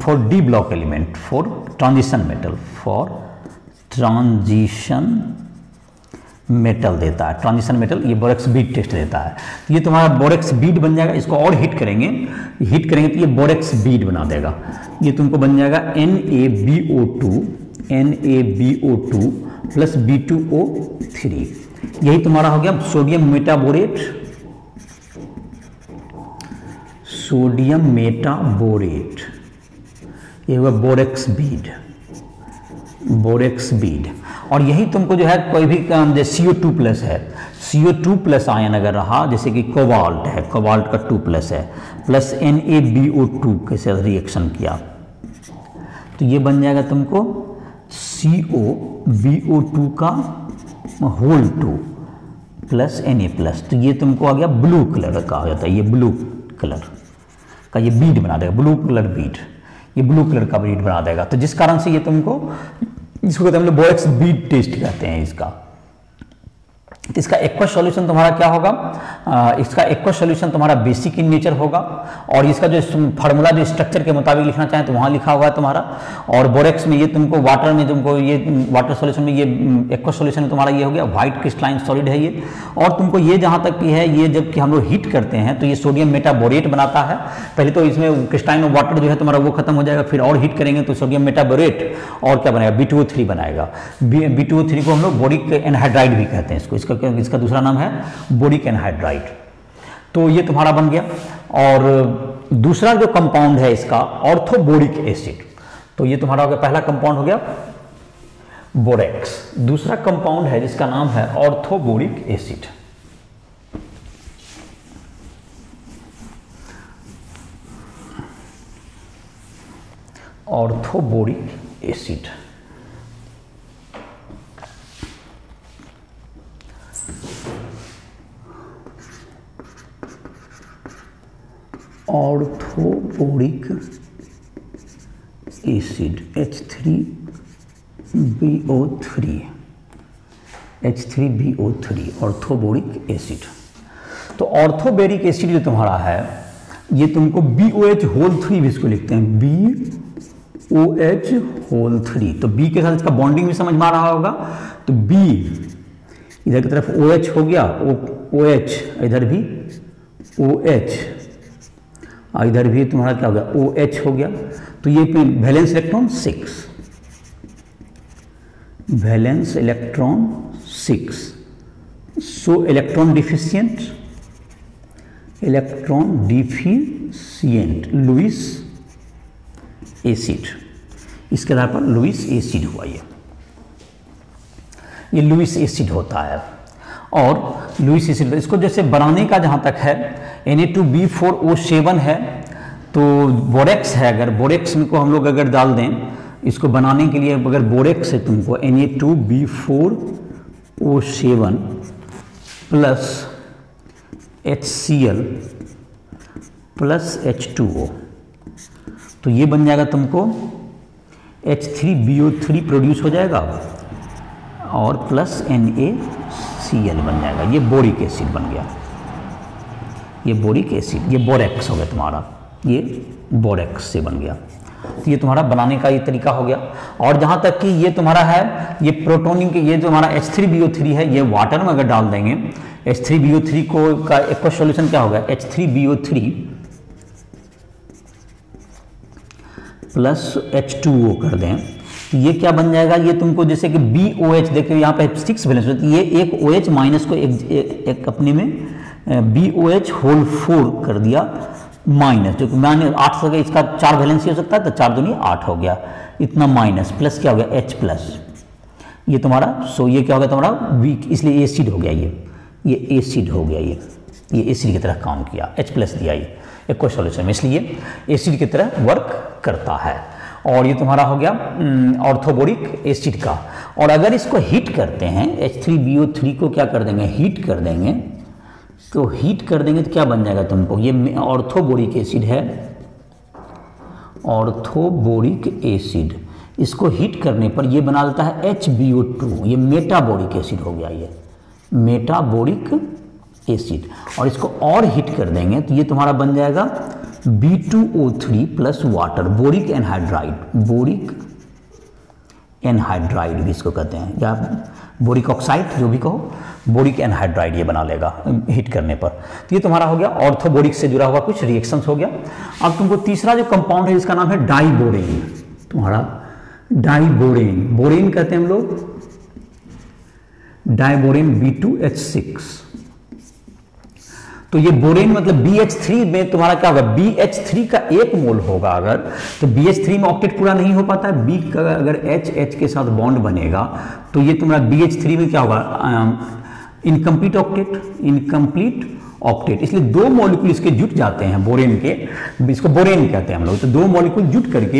S1: for D block element, for transition metal, for transition metal देता है, ट्रांजिशन मेटल, ये बोरेक्स बीड टेस्ट देता है। ये तुम्हारा बोरेक्स बीड बन जाएगा, इसको और हीट करेंगे तो ये बोरेक्स बीड बना देगा, ये तुमको बन जाएगा NaBO2 प्लस B2O3, यही तुम्हारा हो गया सोडियम मेटाबोरेट, सोडियम मेटाबोरेट, ये हुआ बोरेक्स बीड, बोरेक्स बीड। और यही तुमको जो है कोई भी जैसे CO2 प्लस है, CO2 प्लस आयन अगर रहा, जैसे कि कोबाल्ट है, कोबाल्ट का 2 प्लस है, प्लस NaBO2 के साथ रिएक्शन किया तो ये बन जाएगा तुमको COBO2 का होल 2 प्लस Na प्लस, तो ये तुमको आ गया ब्लू कलर का हो जाता है, ये ब्लू कलर का ये बीड बना देगा, ब्लू कलर बीड, ये ब्लू कलर का बीड बना देगा। तो जिस कारण से ये तुमको, इसको कहते हैं हम लोग बोरेक्स बीड टेस्ट कहते हैं इसका। तो इसका एक्वा सॉल्यूशन तुम्हारा क्या होगा, इसका एक्वा सॉल्यूशन तुम्हारा बेसिक इन नेचर होगा, और इसका जो फार्मूला जो स्ट्रक्चर के मुताबिक लिखना चाहें तो वहाँ लिखा हुआ है तुम्हारा। और बोरेक्स में ये तुमको वाटर में तुमको ये वाटर सॉल्यूशन में ये एक्वा सॉल्यूशन में तुम्हारा ये हो गया व्हाइट क्रिस्टलाइन सॉलिड है ये। और तुमको ये जहाँ तक की है, ये जब कि हम लोग हीट करते हैं तो ये सोडियम मेटाबोरेट बनाता है, पहले तो इसमें क्रिस्टलाइन वाटर जो है तुम्हारा वो खत्म हो जाएगा, फिर और हीट करेंगे तो सोडियम मेटाबोरेट और क्या बनाएगा, B2O3 बनाएगा। B2O3 को हम लोग बोरिक एनहाइड्राइड भी कहते हैं इसका दूसरा नाम है बोरिक एनहाइड्राइड। तो ये तुम्हारा बन गया। और दूसरा जो कंपाउंड है इसका ऑर्थोबोरिक एसिड, तो ये तुम्हारा हो गया, पहला कंपाउंड हो गया बोरेक्स, दूसरा कंपाउंड है जिसका नाम है orthoboric acid. Orthoboric acid orthoboric acid H3BO3 orthoboric acid. तो ऑर्थोबोरिक एसिड जो तुम्हारा है ये तुमको BOH होल 3 भी इसको लिखते हैं, BOH होल 3। तो B के साथ इसका बॉन्डिंग भी समझ में आ रहा होगा, तो B इधर की तरफ OH हो गया, OH इधर भी OH, इधर भी तुम्हारा क्या हो गया OH हो गया। तो ये valence electron 6, valence electron 6, so electron deficient Lewis acid, इसके आधार पर लुईस एसिड हुआ ये लुईस एसिड होता है। और लुईस एसिड इसको जैसे बनाने का जहाँ तक है Na2B4O7 है, तो बोरेक्स है, अगर बोरेक्स में को हम लोग अगर डाल दें इसको बनाने के लिए, अगर बोरेक्स है तुमको Na2B4O7 plus HCl plus H2O, तो ये बन जाएगा तुमको H3BO3 प्रोड्यूस हो जाएगा और प्लस NaCl बन जाएगा, ये बोरिक एसिड बन गया, ये बोरिक एसिड, ये बोरेक्स हो गया तुम्हारा, ये बोरेक्स से बन गया। तो ये तुम्हारा बनाने का ये तरीका हो गया। और जहाँ तक कि ये तुम्हारा है, ये प्रोटोनिंग के, ये जो हमारा H3BO3 है ये वाटर में अगर डाल देंगे, H3BO3 को का एक्वा सॉल्यूशन क्या होगा, H3BO3 प्लस H2O कर दें, ये क्या बन जाएगा, ये तुमको जैसे कि BOH, देखिए यहाँ पे 6 वैलेंस होती है, ये एक OH माइनस को एक अपने में BOH होल 4 कर दिया माइनस, जो कि मैंने 8 से इसका 4 वैलेंसी हो सकता है, तो 4 दूनी 8 हो गया, इतना माइनस प्लस क्या हो गया H प्लस, ये तुम्हारा, सो ये क्या हो गया तुम्हारा वीक, इसलिए एसिड हो गया, ये एसिड हो गया, ये एसिड की तरह काम किया, H+ दिया ये एक्वा सॉल्यूशन में, इसलिए एसिड की तरह वर्क करता है। और ये तुम्हारा हो गया ऑर्थोबोरिक एसिड का। और अगर इसको हीट करते हैं H3BO3 को क्या कर देंगे, हीट कर देंगे, तो हीट कर देंगे तो क्या बन जाएगा तुमको, ये ऑर्थोबोरिक एसिड है, ऑर्थोबोरिक एसिड। इसको हीट करने पर ये बना देता है HBO2, ये मेटाबोरिक एसिड हो गया, ये मेटाबोरिक एसिड। और इसको और हीट कर देंगे तो ये तुम्हारा बन जाएगा B2O3 plus water, boric anhydride, boric anhydride भी इसको कहते हैं, या बोरिक ऑक्साइड, जो भी कहो, बोरिक एनहाइड्राइड ये बना लेगा हीट करने पर। तो ये तुम्हारा हो गया ऑर्थोबोरिक से जुड़ा हुआ कुछ रिएक्शंस हो गया। अब तुमको तीसरा जो कंपाउंड है इसका नाम है डाइबोरेन, तुम्हारा डाइबोरेन, बोरेन कहते हैं हम लोग, डाइबोरेन B2H6। तो ये बोरेन मतलब BH3 में तुम्हारा क्या होगा, BH3 का 1 मोल होगा अगर, तो BH3 में ऑक्टेट पूरा नहीं हो पाता है, B का अगर H के साथ बॉन्ड बनेगा तो ये तुम्हारा BH3 में क्या होगा, इनकम्प्लीट ऑक्टेट, इनकम्प्लीट ऑक्टेट। इसलिए 2 मॉलिक्यूल इसके जुट जाते हैं बोरेन के, इसको बोरेन कहते हैं हम लोग। तो 2 मॉलिक्यूल जुट करके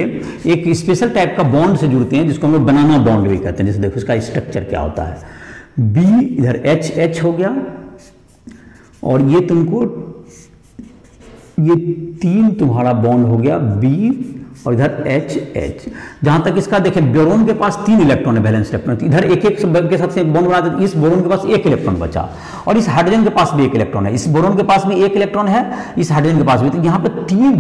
S1: एक स्पेशल टाइप का बॉन्ड से जुड़ते हैं जिसको हम लोग बनाना बॉन्ड भी कहते हैं। जैसे देखो इसका स्ट्रक्चर क्या होता है, B इधर H हो गया, और ये तुमको ये 3 तुम्हारा बॉन्ड हो गया B और इधर H। जहां तक इसका देखें, बोरोन के पास 3 इलेक्ट्रॉन है, बैलेंस इलेक्ट्रॉन, इधर एक के साथ से बॉन्ड बना देते, इस बोरोन के पास 1 इलेक्ट्रॉन बचा, और इस हाइड्रोजन के पास भी 1 इलेक्ट्रॉन है, इस बोरोन के पास भी 1 इलेक्ट्रॉन है, इस हाइड्रोजन के पास भी। तो यहाँ पे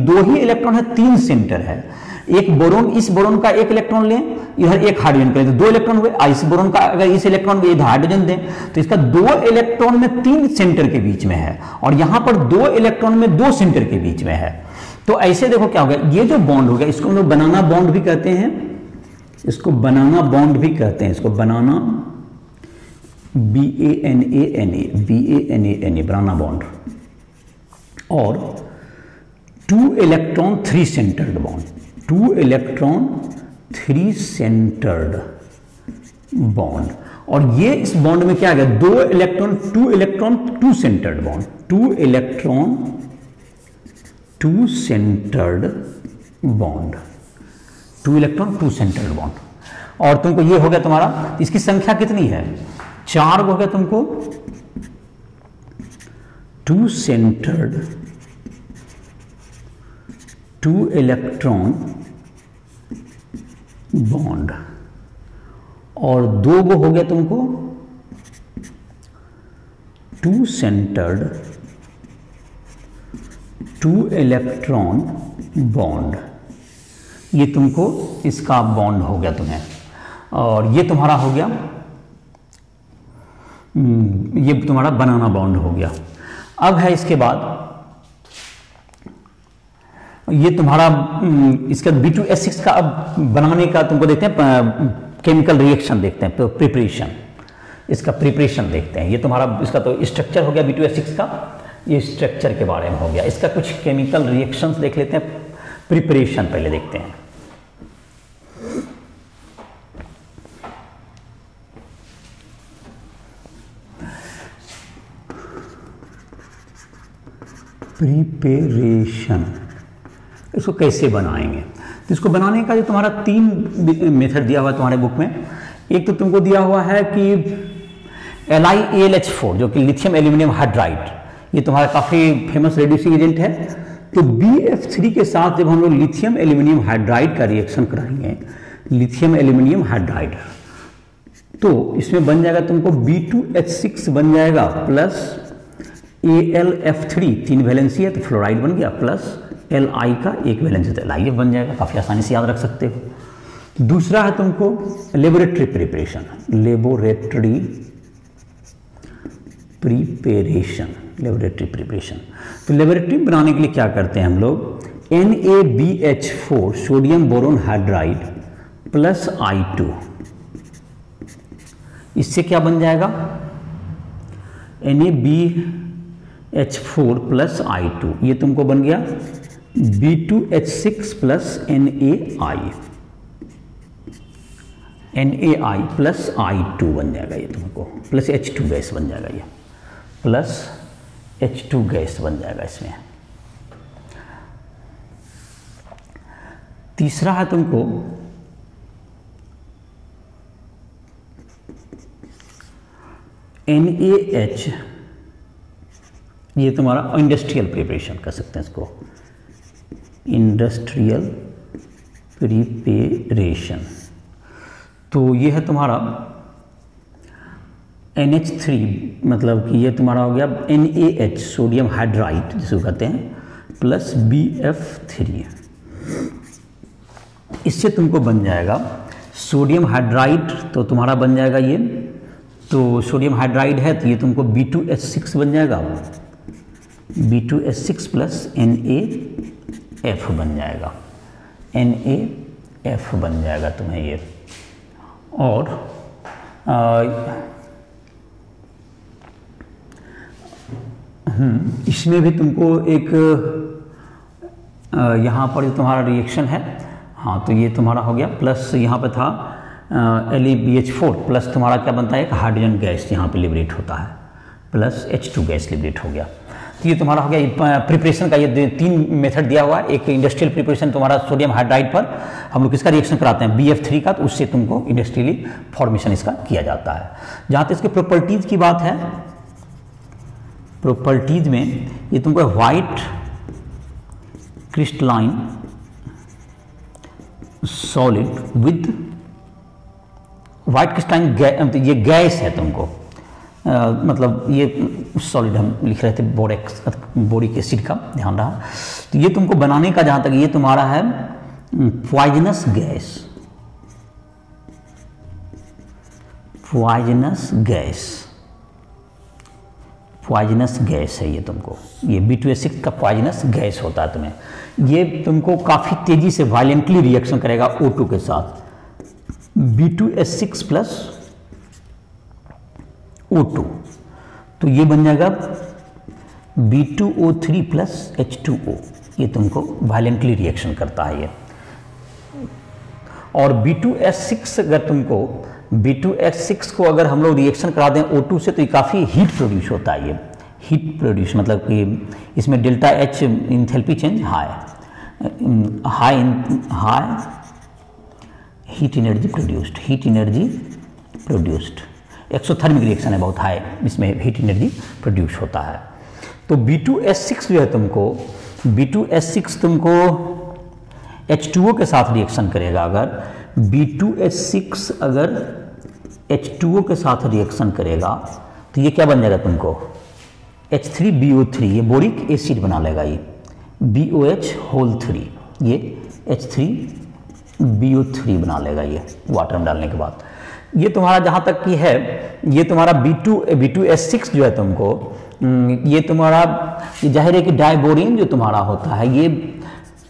S1: 2 ही इलेक्ट्रॉन है, 3 सेंटर है। एक बोरोन, इस बोरोन का 1 इलेक्ट्रॉन लें, इधर एक हाइड्रोजन का, तो 2 इलेक्ट्रॉन हुए। इस बोरोन का अगर इस इलेक्ट्रॉन को इधर हाइड्रोजन दें तो इसका 2 इलेक्ट्रॉन में 3 सेंटर के बीच में है, और यहां पर 2 इलेक्ट्रॉन में 2 सेंटर के बीच में है। तो ऐसे देखो क्या हो गया, ये जो बॉन्ड हो गया इसको हम लोग बनाना बॉन्ड भी कहते हैं, इसको बनाना बॉन्ड भी कहते हैं, इसको बनाना BANANA बनाना बॉन्ड। और 2 electron 3 centred bond, 2 electron 3 centred bond. और ये इस बॉन्ड में क्या आ गया, 2 electron 2 centred bond, 2 electron 2 centred bond, 2 electron 2 centred bond. और तुमको ये हो गया तुम्हारा, इसकी संख्या कितनी है, 4 हो गया तुमको 2 सेंटर्ड 2 इलेक्ट्रॉन बॉन्ड, और 2 गो हो गया तुमको 2 सेंटर्ड 2 इलेक्ट्रॉन बॉन्ड। ये तुमको इसका बॉन्ड हो गया तुम्हें, और ये तुम्हारा हो गया, ये तुम्हारा बनाना बॉन्ड हो गया। अब है इसके बाद ये तुम्हारा इसका B2H6 का अब बनाने का तुमको देखते हैं, केमिकल रिएक्शन देखते हैं, प्रिपरेशन, इसका प्रिपरेशन देखते हैं। ये तुम्हारा इसका तो स्ट्रक्चर हो गया B2H6 का, ये स्ट्रक्चर के बारे में हो गया। इसका कुछ केमिकल रिएक्शंस देख लेते हैं, प्रिपरेशन पहले देखते हैं। प्रिपरेशन, इसको कैसे बनाएंगे, तो इसको बनाने का जो तुम्हारा 3 मेथड दिया हुआ है तुम्हारे बुक में। एक तो तुमको दिया हुआ है कि LiAlH4 जो कि लिथियम एल्यूमिनियम हाइड्राइड, ये तुम्हारा काफ़ी फेमस रेड्यूसिंग एजेंट है। तो BF3 के साथ जब हम लोग लिथियम एल्यूमिनियम हाइड्राइड का रिएक्शन कराएंगे, लिथियम एल्यूमिनियम हाइड्राइड, तो इसमें बन जाएगा तुमको B2H6 बन जाएगा प्लस AlF3, 3 वैलेंसी है तो फ्लोराइड बन गया, प्लस Li का 1 वैलेंसी तो LiF बन जाएगा, काफ़ी आसानी से याद रख सकते हो। दूसरा है तुमको laboratory preparation, laboratory preparation, laboratory preparation. तो लेबोरेटरी बनाने के लिए क्या करते हैं हम लोग, NaBH4 sodium boron hydride plus I2, इससे क्या बन जाएगा, NaBH4 प्लस I2, ये तुमको बन गया B2H6 plus NaI, NaI plus I2 बन जाएगा, ये तुमको प्लस H2 गैस बन जाएगा, ये प्लस H2 गैस बन जाएगा इसमें। तीसरा है तुमको NaH, ये तुम्हारा इंडस्ट्रियल प्रिपरेशन कर सकते हैं इसको, इंडस्ट्रियल प्रिपरेशन। तो ये है तुम्हारा NH3, मतलब कि ये तुम्हारा हो गया NaH, सोडियम हाइड्राइड जिसको कहते हैं, प्लस BF3। इससे तुमको बन जाएगा सोडियम हाइड्राइड, तो तुम्हारा बन जाएगा ये, तो सोडियम हाइड्राइड है तो ये तुमको B2H6 बन जाएगा, B2H6 प्लस NaF बन जाएगा, NaF बन जाएगा तुम्हें ये। और इसमें भी तुमको एक यहाँ पर तुम्हारा रिएक्शन है, हाँ, तो ये तुम्हारा हो गया, प्लस यहाँ पे था LeBH4 प्लस तुम्हारा क्या बनता है, एक हाइड्रोजन गैस यहाँ पे लिबरेट होता है, प्लस H2 गैस लिबरेट हो गया। तो ये तुम्हारा हो गया प्रिपरेशन का, ये 3 मेथड दिया हुआ है। एक इंडस्ट्रियल प्रिपरेशन तुम्हारा सोडियम हाइड्राइड पर हम लोग किसका रिएक्शन कराते हैं, BF3 का, तो उससे तुमको इंडस्ट्रियली फॉर्मेशन इसका किया जाता है। जहाँ तक इसके प्रॉपर्टीज़ की बात है, प्रॉपर्टीज़ में ये तुमको white crystalline solid with white crystalline, ये गैस है तुमको, मतलब ये सॉलिड हम लिख रहे थे, बोरिक एसिड का ध्यान रहा। तो ये तुमको बनाने का जहाँ तक ये तुम्हारा है poisonous gas, poisonous gas, poisonous gas है ये तुमको, ये B2H6 का पॉइजनस गैस होता है तुम्हें। ये तुमको काफ़ी तेज़ी से वायलेंटली रिएक्शन करेगा O2 के साथ, B2H6 प्लस O2, तो ये बन जाएगा B2O3 प्लस H2O, ये तुमको वायलेंटली रिएक्शन करता है ये। और B2H6 अगर तुमको B2H6 को अगर हम लोग रिएक्शन करा दें O2 से, तो ये काफ़ी हीट प्रोड्यूस होता है, ये हीट प्रोड्यूस, मतलब कि इसमें delta H enthalpy change high heat energy produced, heat energy produced, exothermic reaction है बहुत हाई, इसमें हीट एनर्जी प्रोड्यूस होता है। तो B2H6 जो है तुमको, B2H6 तुमको H2O के साथ रिएक्शन करेगा। अगर B2H6 अगर H2O के साथ रिएक्शन करेगा तो ये क्या बन जाएगा तुमको, H3BO3, ये बोरिक एसिड बना लेगा, ये BOH3, ये H3BO3 बना लेगा ये वाटर में डालने के बाद। ये तुम्हारा जहाँ तक की है, ये तुम्हारा B2H6 जो है तुमको, ये तुम्हारा जाहिर है कि डाइबोरिन जो तुम्हारा होता है, ये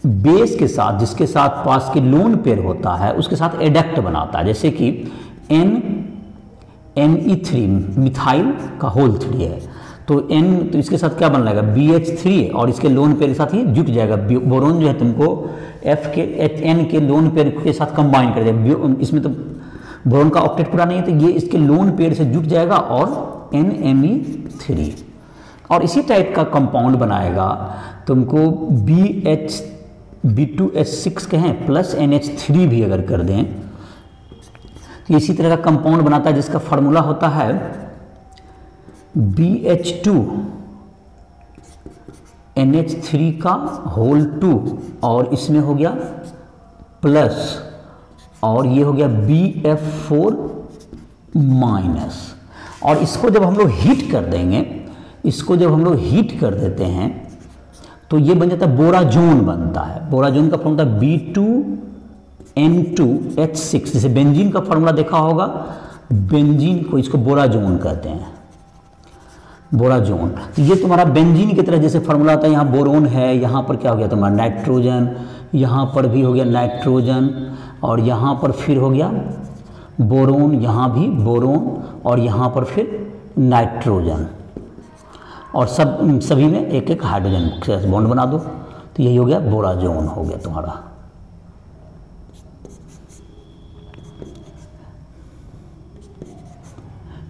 S1: बेस के साथ, जिसके साथ पास के लोन पेयर होता है, उसके साथ एडक्ट बनाता है। जैसे कि NMe3 मिथाइल का होल 3 है, तो तो इसके साथ क्या बन जाएगा, BH3, और इसके लोन पेयर के साथ ही जुट जाएगा। बोरोन जो है तुमको F के N के लोन पेयर के साथ कंबाइन कर देगा, इसमें तो बोरोन का ऑक्टेट पूरा नहीं है, तो ये इसके लोन पेयर से जुट जाएगा और NMe3, और इसी टाइप का कंपाउंड बनाएगा तुमको B2H6 कहें प्लस NH3 भी अगर कर दें, तो इसी तरह का कंपाउंड बनाता है, जिसका फार्मूला होता है BH2 NH3 का होल 2, और इसमें हो गया प्लस, और ये हो गया BF4 माइनस। और इसको जब हम लोग हीट कर देंगे, इसको जब हम लोग हीट कर देते हैं तो ये बन जाता है बोराजोन बनता है। बोराजोन का फॉर्मूला B2N2H6, जैसे बेंजीन का फॉर्मूला देखा होगा, बेंजीन को इसको बोराजोन कहते हैं, बोराजोन। तो ये तुम्हारा बेंजीन की तरह जैसे फार्मूला आता है, यहाँ बोरोन है, यहाँ पर क्या हो गया तुम्हारा नाइट्रोजन, यहाँ पर भी हो गया नाइट्रोजन, और यहाँ पर फिर हो गया बोरोन, यहाँ भी बोरोन, और यहाँ पर फिर नाइट्रोजन, और सभी में एक एक हाइड्रोजन बॉन्ड बना दो, तो यही हो गया बोराजोन हो गया तुम्हारा।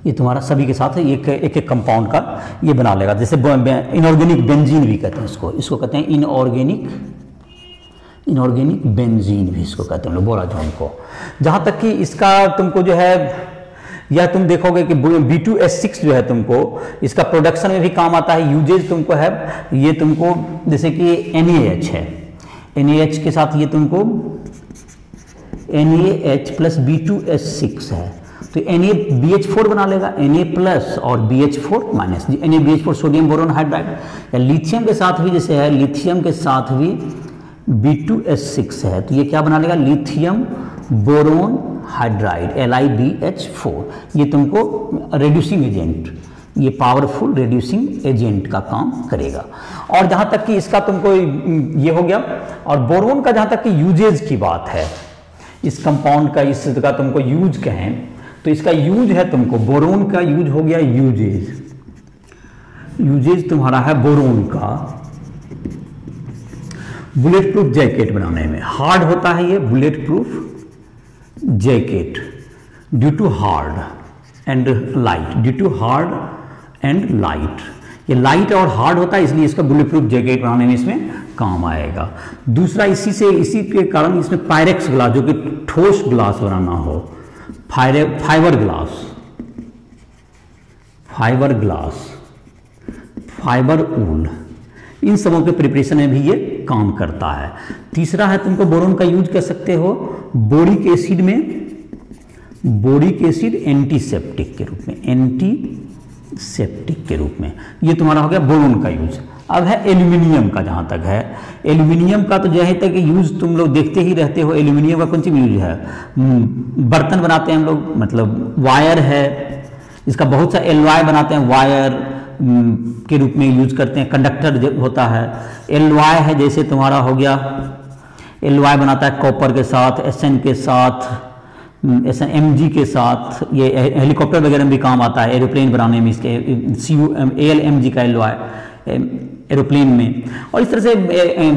S1: ये तुम्हारा सभी के साथ एक एक कंपाउंड का ये बना लेगा। जैसे इनऑर्गेनिक बेंजीन भी कहते हैं इसको कहते हैं इनऑर्गेनिक बेंजीन भी इसको कहते हैं लोग, बोराजोन को। जहाँ तक कि इसका तुमको जो है यह तुम देखोगे कि B2S6 जो है तुमको इसका प्रोडक्शन में भी काम आता है। यूजेज तुमको है ये तुमको जैसे कि NaH है, NaH के साथ ये तुमको NaH प्लस B2S6 है तो NaBH4 बना लेगा, Na प्लस और BH4 minus. NaBH4 sodium boron hydride. या लिथियम के साथ भी जैसे है, लिथियम के साथ भी B2S6 है तो ये क्या बना लेगा, लिथियम बोरोन हाइड्राइड LiBH4। ये तुमको रेड्यूसिंग एजेंट, ये पावरफुल रेड्यूसिंग एजेंट का काम करेगा। और जहाँ तक कि इसका तुमको ये हो गया। और बोरोन का जहाँ तक कि यूजेज की बात है, इस कंपाउंड का इसका तुमको यूज कहें तो इसका यूज है तुमको, बोरोन का यूज हो गया यूजेज तुम्हारा है बोरोन का बुलेट प्रूफ जैकेट बनाने में। हार्ड होता है ये bulletproof jacket due to hard and light, due to hard and light. ये लाइट और हार्ड होता है इसलिए इसका बुलेट प्रूफ जैकेट बनाने में इसमें काम आएगा। दूसरा इसी के कारण इसमें पायरेक्स ग्लास जो कि ठोस ग्लास बनाना हो, फाइबर ग्लास, फाइबर ऊल, इन सबों के प्रिपरेशन में भी ये काम करता है। तीसरा है तुमको बोरोन का यूज कर सकते हो बोरिक एसिड में, बोरिक एसिड एंटीसेप्टिक के रूप में, एंटीसेप्टिक के रूप में। ये तुम्हारा हो गया बोरोन का यूज। अब है एल्यूमिनियम का। जहाँ तक है एल्यूमिनियम का तो जहाँ तक यूज तुम लोग देखते ही रहते हो। एल्यूमिनियम का कौन सी यूज है, बर्तन बनाते हैं हम लोग, मतलब वायर है इसका, बहुत सा एलॉय बनाते हैं, वायर के रूप में यूज करते हैं। कंडक्टर होता है, एलॉय है जैसे तुम्हारा हो गया, एलॉय बनाता है कॉपर के साथ, SN के साथ, SN के साथ। ये हेलीकॉप्टर वगैरह में भी काम आता है, एरोप्लेन बनाने में इसके ALMG का एलॉय एरोप्लेन में। और इस तरह से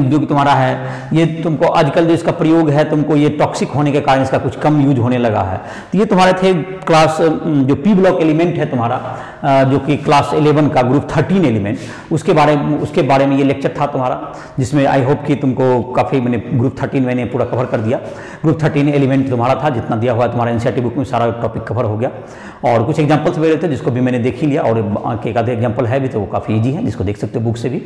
S1: जो तुम्हारा है ये तुमको आजकल जो इसका प्रयोग है तुमको ये टॉक्सिक होने के कारण इसका कुछ कम यूज होने लगा है। तो ये तुम्हारे थे क्लास जो P ब्लॉक एलिमेंट है तुम्हारा, जो कि क्लास 11 का ग्रुप 13 एलिमेंट, उसके बारे में ये लेक्चर था तुम्हारा, जिसमें आई होप कि तुमको काफ़ी मैंने ग्रुप 13 मैंने पूरा कवर कर दिया। ग्रुप 13 एलिमेंट तुम्हारा था, जितना दिया हुआ है तुम्हारा NCERT बुक में सारा टॉपिक कवर हो गया। और कुछ एग्जाम्पल्स भी रहते जिसको भी मैंने देख ही लिया, और एक आधे एग्जाम्पल है भी तो वो काफ़ी ईजी है, जिसको देख सकते हो बुक से भी,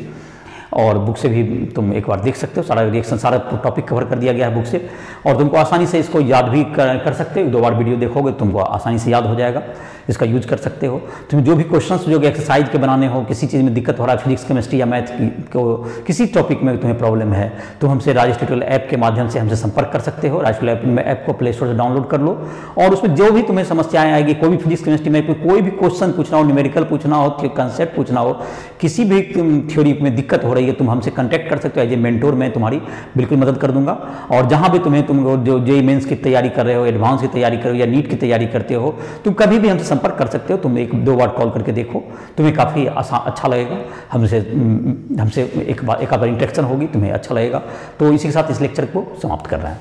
S1: और बुक से भी तुम एक बार देख सकते हो। सारा रिएक्शन, सारा टॉपिक कवर कर दिया गया है बुक से, और तुमको आसानी से इसको याद भी कर सकते हो। 2 बार वीडियो देखोगे तुमको आसानी से याद हो जाएगा, इसका यूज कर सकते हो। तुम्हें जो भी क्वेश्चंस जो एक्सरसाइज के बनाने हो, किसी चीज़ में दिक्कत हो रहा है, फिजिक्स केमिस्ट्री या मैथ को किसी टॉपिक में तुम्हें प्रॉब्लम है तो हमसे राजेश ट्यूटोरियल ऐप के माध्यम से हमसे संपर्क कर सकते हो। राजेश ट्यूटोरियल ऐप को प्ले स्टोर से डाउनलोड कर लो, और उसमें जो भी तुम्हें समस्याएं आएगी, कोई भी फिजिक्स केमिस्ट्री में कोई भी क्वेश्चन पूछना हो, न्यूमेरिकल पूछना हो, कंसेप्ट पूछना हो, किसी भी थ्योरी में दिक्कत हो रही है, तुम हमसे कॉन्टैक्ट कर सकते हो। एज ए मेंटोर मैं तुम्हारी बिल्कुल मदद कर दूंगा। और जहां भी तुम जो JEE मेंस की तैयारी कर रहे हो, एडवांस की तैयारी कर रहे हो या नीट की तैयारी करते हो, तुम कभी भी हमसे संपर्क कर सकते हो। तुम 1-2 बार कॉल करके देखो, तुम्हें काफ़ी अच्छा लगेगा। हमसे एक बार इंटरेक्शन होगी, तुम्हें अच्छा लगेगा। तो इसी के साथ इस लेक्चर को समाप्त कर रहे हैं।